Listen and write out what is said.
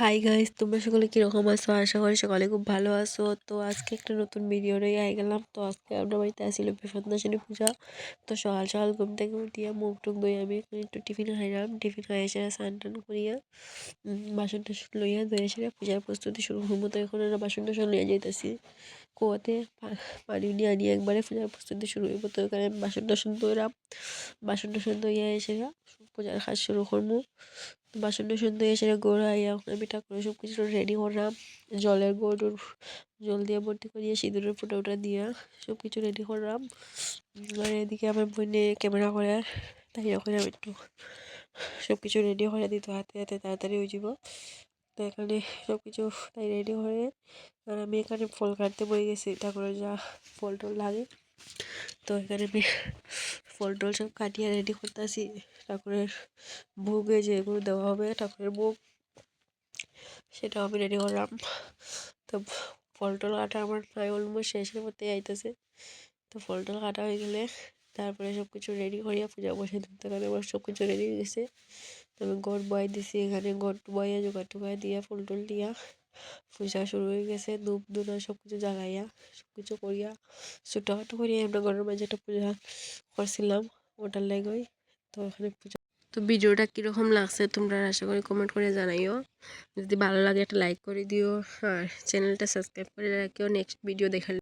Hi guys, তোমরা সকলে কিরকম আছো? আশা করি সকালে খুব ভালো আছো। তো আজকে একটা নতুন ভিডিও নিয়ে আই গেলাম। তো আজকে আমরা বাড়িতে আসছিল বিপদনাশিনী পূজা। তো সকাল সকাল ঘুম থেকে উঠিয়া মুখ টুক ধুই আমি একটু টিফিন খাইলাম। টিফিন খাই এসে স্নান টান করিয়া বাসন টাসন লইয়া ধুয়ে এসে পূজার প্রস্তুতি শুরু করবো। তো এখন আমরা বাসন টাসন লইয়া যাইতেছি কুয়াতে পানি নিয়ে আনিয়ে একবারে পূজার প্রস্তুতি শুরু হইব। তো এখানে বাসন টাসন ধুইলাম, বাসন টাসন ধুইয়া এসে পূজার কাজ শুরু করবো। বাসন টাসন ধুয়ে এসে গোড়াইয়া আমি ঠাকুরের সব কিছু রেডি করলাম। জলের গরুর জল দিয়ে ভর্তি করিয়া সিঁদুরের ফোঁটা ওটা দিয়া সব কিছু রেডি করলাম। আর এদিকে আমার বোনে ক্যামেরা করে তাই এখন আমি একটু সব কিছু রেডি করে দিত হাতে হাতে তাড়াতাড়ি হয়ে যাব। তো এখানে সব কিছু তাই রেডি করে আর আমি এখানে ফল কাটতে বই গেছি ঠাকুরের যা ফল টল লাগে। তো এখানে আমি ফল টল সব কাটিয়ে রেডি করতেছি ঠাকুরের ভোগে যেগুলো দেওয়া হবে ঠাকুরের ভোগ সেটাও আমি রেডি করলাম। তো ফল টল কাটা আমার প্রায় অলমোস্ট শেষের মধ্যে আইতেছে। তো ফল টল কাটা হয়ে গেলে তারপরে সব কিছু রেডি করিয়া পূজা বসে দিতে এখানে আমার সব কিছু রেডি হয়ে গেছে। তো আমি গড় বয় দিছি, এখানে গড় বয়ে জোগাড় টোগাড় দিয়া ফুল টুল দিয়া পূজা শুরু হয়ে গেছে। ধূপ ধুনা সব কিছু জ্বালাইয়া সব কিছু করিয়া ছোটোখাটো করিয়া আমরা ঘরের মাঝে একটা পূজা করছিলাম ওটার লেগেই। তো এখানে পূজা, তো ভিডিওটা কীরকম লাগছে তোমরা আশা করি কমেন্ট করে জানাইও। যদি ভালো লাগে একটা লাইক করে দিও আর চ্যানেলটা সাবস্ক্রাইব করে রাখিও নেক্সট ভিডিও দেখার।